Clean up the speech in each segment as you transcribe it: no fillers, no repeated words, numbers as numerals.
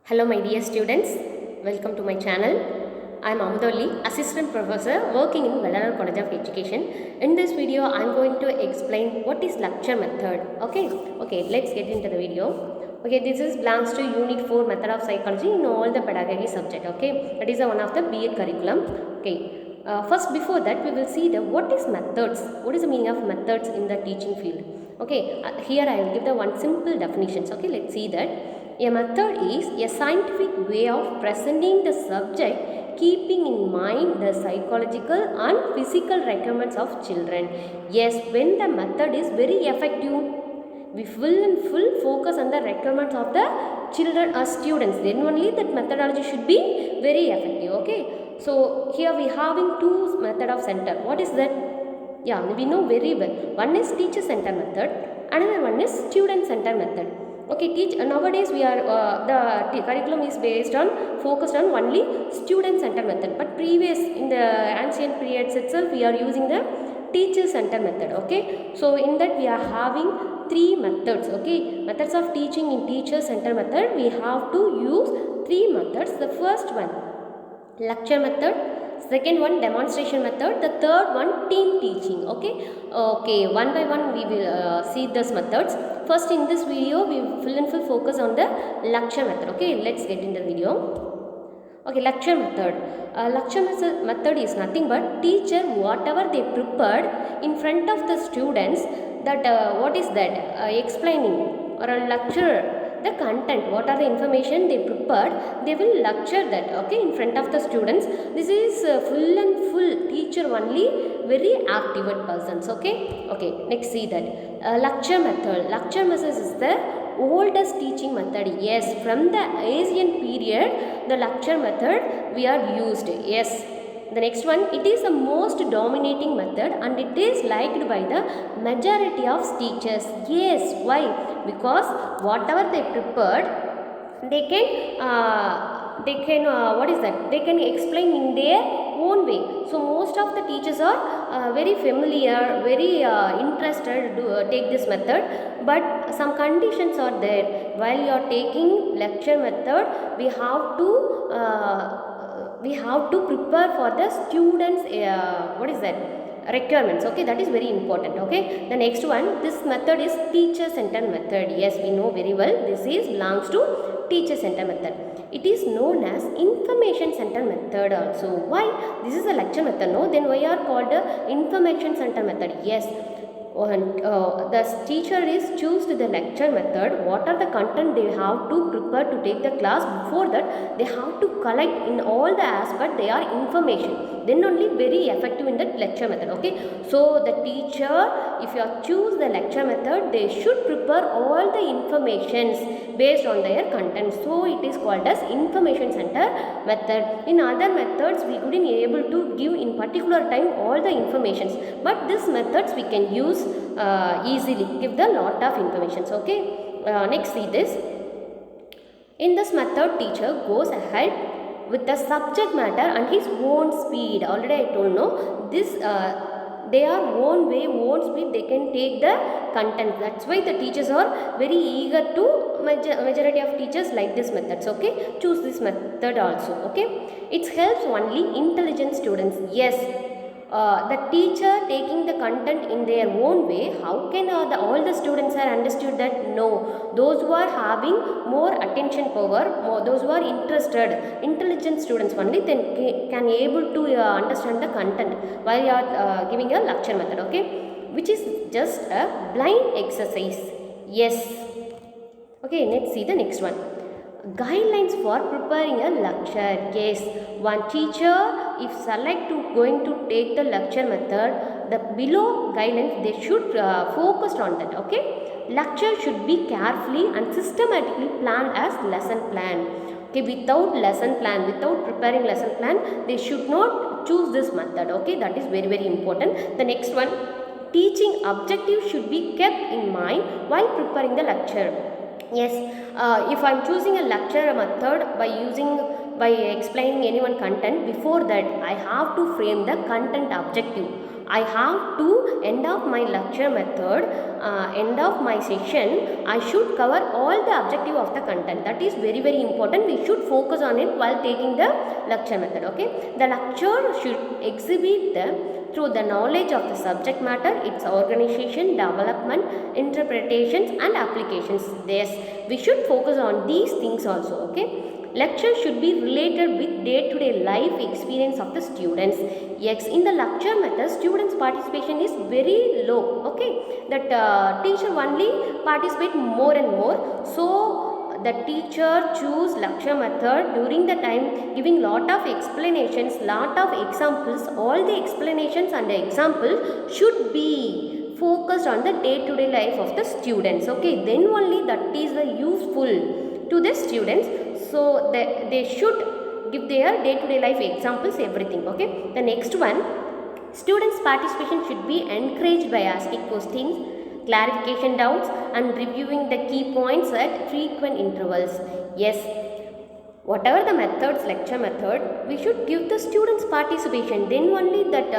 Hello my dear students, welcome to my channel. I am Amudali, Assistant Professor working in Vellanar College of Education. In this video, I am going to explain what is lecture method. Okay, let's get into the video. Okay, this is belongs to Unit 4 Method of Psychology in all the pedagogy subject. Okay, that is one of the BA curriculum. Okay, first before that we will see the what is methods. What is the meaning of methods in the teaching field? Okay, here I will give the one simple definitions. Okay, let's see that. A method is a scientific way of presenting the subject keeping in mind the psychological and physical requirements of children. Yes, when the method is very effective, we full focus on the requirements of the children or students, then only that methodology should be very effective. Okay, so here we having two method of center. What is that? Yeah, we know very well. One is teacher center method, another one is student center method. Okay, nowadays we are the curriculum is based on focused on only student center method, but previous in the ancient periods itself we are using the teacher center method. Okay, so in that we are having three methods. Okay, methods of teaching in teacher center method, we have to use three methods. The first one, lecture method. Second one, demonstration method. The third one, team teaching. Okay, one by one we will see these methods. First, in this video we full focus on the lecture method. Okay, let's get into the video. Okay, lecture method. Lecture method is nothing but teacher whatever they prepared in front of the students, that what is that explaining, or a lecturer, the content, what are the information they prepared, they will lecture that, okay, in front of the students. This is full teacher only, very active persons. Okay, next see that lecture method. Lecture method is the oldest teaching method. Yes, from the ancient period the lecture method we are used. Yes, the next one, it is the most dominating method and it is liked by the majority of teachers. Yes, why? Because whatever they prepared, they can what is that? They can explain in their own way. So most of the teachers are very familiar, very interested to take this method. But some conditions are there. While you are taking lecture method, we have to prepare for the students what is that requirements. Okay, that is very important. Okay, the next one, this method is teacher centered method. Yes, we know very well this is belongs to teacher centered method. It is known as information centered method also. Why? This is a lecture method, no? Then why are called the information centered method? Yes, and the teacher is choose the lecture method. What are the content they have to prepare to take the class? Before that they have to collect in all the aspect they are information, then only very effective in that lecture method. Okay, so the teacher, if you choose the lecture method, they should prepare all the informations based on their content. So it is called as information center method. In other methods we couldn't able to give in particular time all the informations, but this methods we can use easily, give the lot of informations. Okay, next see this. In this method, teacher goes ahead with the subject matter and his own speed. Already I told, no, this they are own way, own speed, they can take the content. That's why the teachers are very eager to, majority of teachers like this methods. Okay, choose this method also. Okay, it helps only intelligent students. Yes, the teacher taking the content in their own way, how can all the students are understood that? No, those who are having more attention power, those who are interested, intelligent students only then can able to understand the content while you are giving a lecture method. Okay, which is just a blind exercise. Yes. Okay, let's see the next one. Guidelines for preparing a lecture. Yes, one teacher if select to going to take the lecture method, the below guidelines they should focus on that. Okay, lecture should be carefully and systematically planned as lesson plan. Okay, without lesson plan, without preparing lesson plan, they should not choose this method. Okay, that is very important. The next one, teaching objective should be kept in mind while preparing the lecture. Yes, if I am choosing a lecture method by explaining any one content, before that I have to frame the content objective I have to end of my lecture method, end of my session, I should cover all the objective of the content. That is very very important. We should focus on it while taking the lecture method. Okay, the lecture should exhibit through the knowledge of the subject matter, its organization, development, interpretations and applications. Yes, we should focus on these things also. Okay, lecture should be related with day-to-day life experience of the students. Yes, in the lecture method, students' participation is very low. Okay, that teacher only participate more and more. So the teacher choose lecture method during the time, giving lot of explanations, lot of examples. All the explanations and the example should be focused on the day-to-day life of the students. Okay, then only that is the useful to the students. So they should give their day-to-day life examples, everything. Okay, the next one, students participation should be encouraged by asking questions, clarification doubts and reviewing the key points at frequent intervals. Yes, whatever the methods, lecture method, we should give the students participation, then only that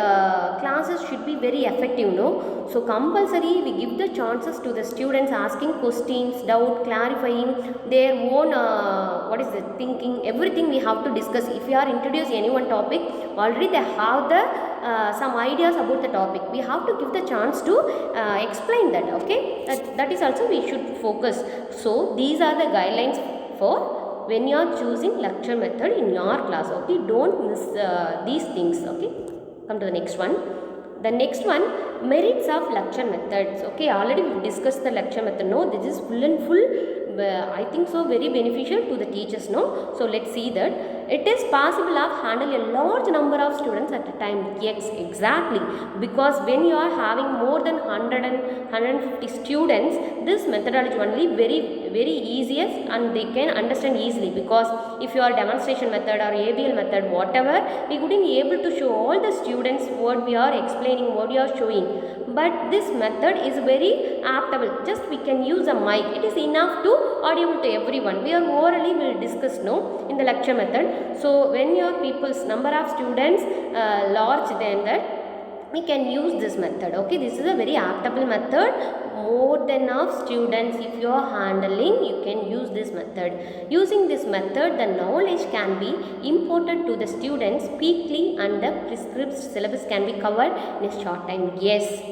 classes should be very effective, no? So compulsory we give the chances to the students asking questions, doubt, clarifying their own what is the thinking, everything we have to discuss. If we are introduce any one topic, already they have the some ideas about the topic, we have to give the chance to explain that. Okay, that is also we should focus. So these are the guidelines for when you are choosing lecture method in your class. Okay, don't miss these things. Okay, come to the next one. The next one, merits of lecture methods. Okay, already we discussed the lecture method. No, this is full and full I think so very beneficial to the teachers. No, so let's see that it is possible of handle a large number of students at a time. Yes, exactly, because when you are having more than 100 and 150 students, this methodology only very easiest and they can understand easily. Because if you are demonstration method or ABL method, whatever, we couldn't able to show all the students what we are explaining, what we are showing. But this method is very adaptable. Just we can use a mic. It is enough to audible to everyone. We are orally will discuss no in the lecture method. So when your people's number of students large than that, we can use this method. Okay, this is a very adaptable method. More than enough students if you are handling, you can use this method. Using this method, the knowledge can be imparted to the students quickly and the prescribed syllabus can be covered in a short time. Yes.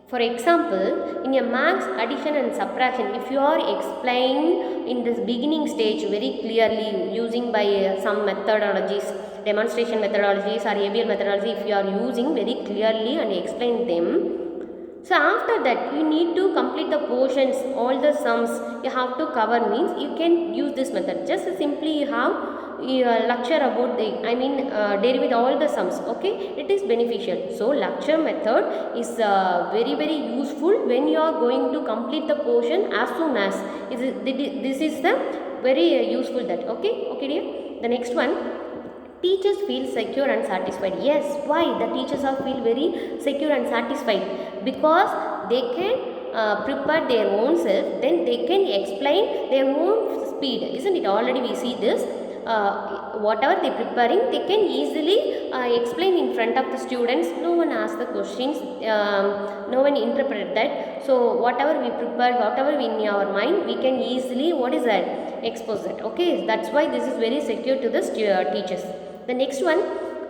For example, in a maths addition and subtraction, if you are explaining in this beginning stage very clearly using by some methodologies, demonstration methodologies or ABL methodology, if you are using very clearly and explain them, so after that you need to complete the portions, all the sums you have to cover, means you can use this method. Just simply you have lecture about the derive all the sums. Okay, it is beneficial. So lecture method is very useful when you are going to complete the portion as soon as this is the very useful that. Okay dear. The next one, teachers feel secure and satisfied. Yes, why the teachers are feel very secure and satisfied? Because they can prepare their own self, then they can explain their own speed, isn't it? Already we see this. Whatever they preparing, they can easily explain in front of the students. No one asks the questions, no one interpret that. So whatever we prepare, whatever in our mind, we can easily expose that. Okay, that's why this is very secure to the teachers. The next one,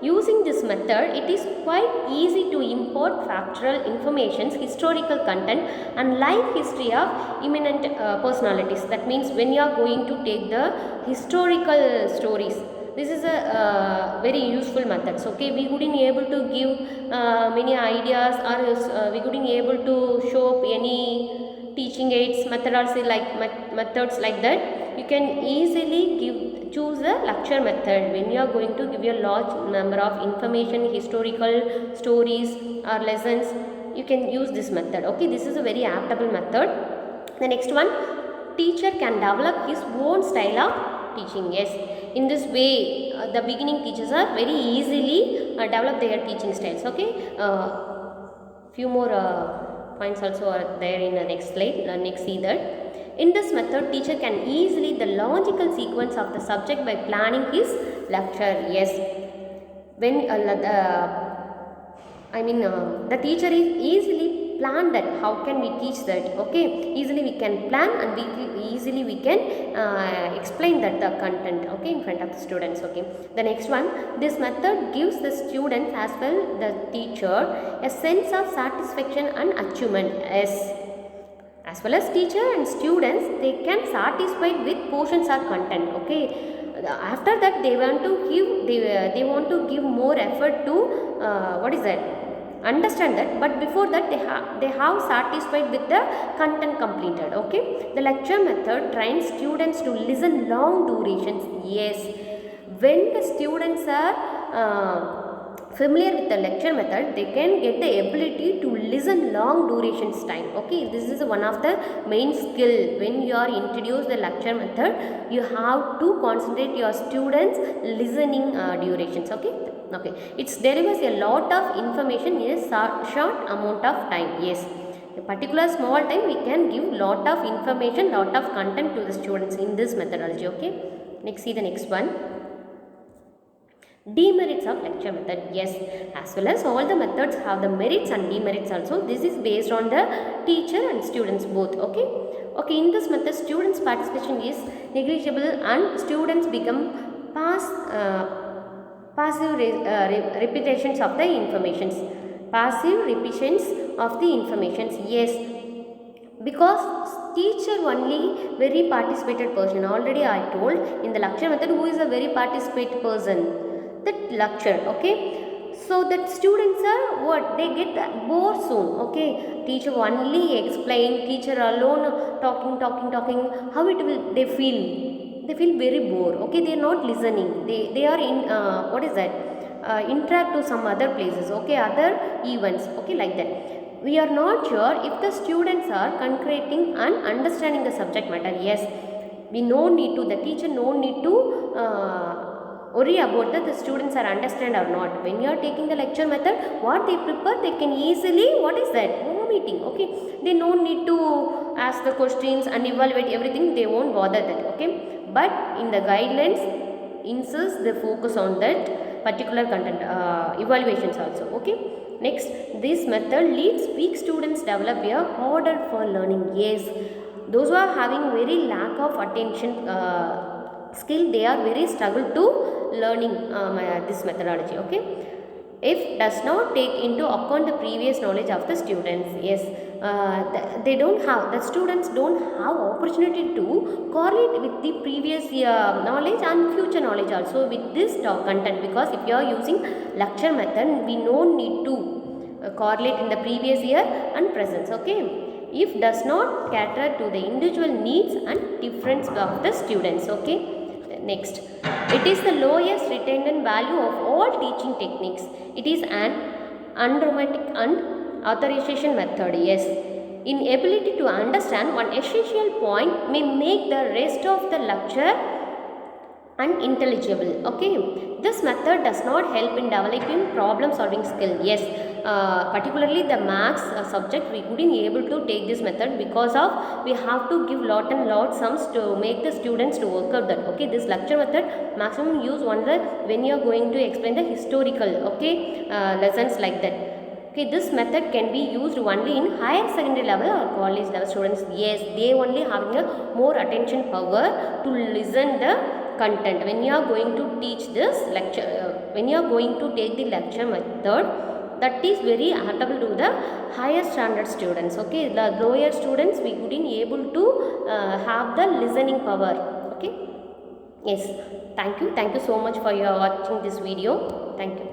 using this method, it is quite easy to import factual informations, historical content and life history of eminent personalities. That means when you are going to take the historical stories, this is a very useful methods. Okay, we couldn't able to give many ideas or we couldn't able to show up any teaching aids, methods like that. You can easily choose a lecture method when you are going to give a large number of information, historical stories or lessons. You can use this method. Okay, this is a very adaptable method. The next one, teacher can develop his own style of teaching. Yes, in this way the beginning teachers are very easily develop their teaching styles. Okay, few more points also are there in the next slide. Next, see that in this method, teacher can easily the logical sequence of the subject by planning his lecture. Yes, when I mean, the teacher is easily plan that how can we teach that. Okay, easily we can plan and easily we can explain that the content. Okay, in front of the students. Okay, the next one, this method gives the students as well the teacher a sense of satisfaction and achievement. As well as teacher and students, they can satisfied with portions or content. Okay, after that they want to give, they want to give more effort to what is that, understand that, but before that they have satisfied with the content completed. Okay, the lecture method trains students to listen long durations. Yes, when the students are familiar with the lecture method, they can get the ability to listen long durations time. Okay, this is one of the main skill. When you are introduce the lecture method, you have to concentrate your students listening durations. Okay, okay, it delivers a lot of information in a short amount of time. Yes, a particular small time we can give lot of information, lot of content to the students in this methodology. Okay, next, see the next one, demerits of lecture method. Yes, as well as all the methods have the merits and demerits also. This is based on the teacher and students both. Okay, okay, in this method students participation is negligible and students become passive repetitions of the informations, passive repetitions of the informations. Yes, because teacher only very participated person. Already I told in the lecture method who is a very participate person, that lecture. Okay, so that students are what, they get bored soon. Okay, teacher only explain, teacher alone talking, how it will, they feel very bored. Okay, they are not listening, they are in what is that, interact to some other places. Okay, other events. Okay, like that. We are not sure if the students are concreting and understanding the subject matter. Yes, we no need to, the teacher no need to worry about that the students are understand or not. When you are taking the lecture method, what they prepare, they can easily, what is that, meeting. Okay, they no need to ask the questions and evaluate everything, they won't bother that. Okay, but in the guidelines insist the focus on that particular content evaluations also. Okay, next, this method leads weak students develop a order for learning. Yes, those who are having very lack of attention skill, they are very struggle to learning this methodology. Okay, if does not take into account the previous knowledge of the students. Yes, they don't have, the students don't have opportunity to correlate with the previous knowledge and future knowledge also with this content, because if you are using lecture method, we no need to correlate in the previous year and present. Okay, if does not cater to the individual needs and difference of the students. Okay, next, it is the lowest retained value of all teaching techniques. It is an unromantic and authorization method. Yes, inability to understand one essential point may make the rest of the lecture unintelligible. Okay, this method does not help in developing problem solving skill. Yes, particularly the maths subject, we couldn't able to take this method because of we have to give lot and lot sums to make the students to work out that. Okay, this lecture method maximum use only when you are going to explain the historical, okay, lessons like that. Okay, this method can be used only in higher secondary level or college level students. Yes, they only having a more attention power to listen the content. When you are going to teach this lecture, when you are going to take the lecture method, that is very adaptable to the higher standard students. Okay, the lower students we couldn't able to have the listening power. Okay, yes, thank you so much for your watching this video. Thank you.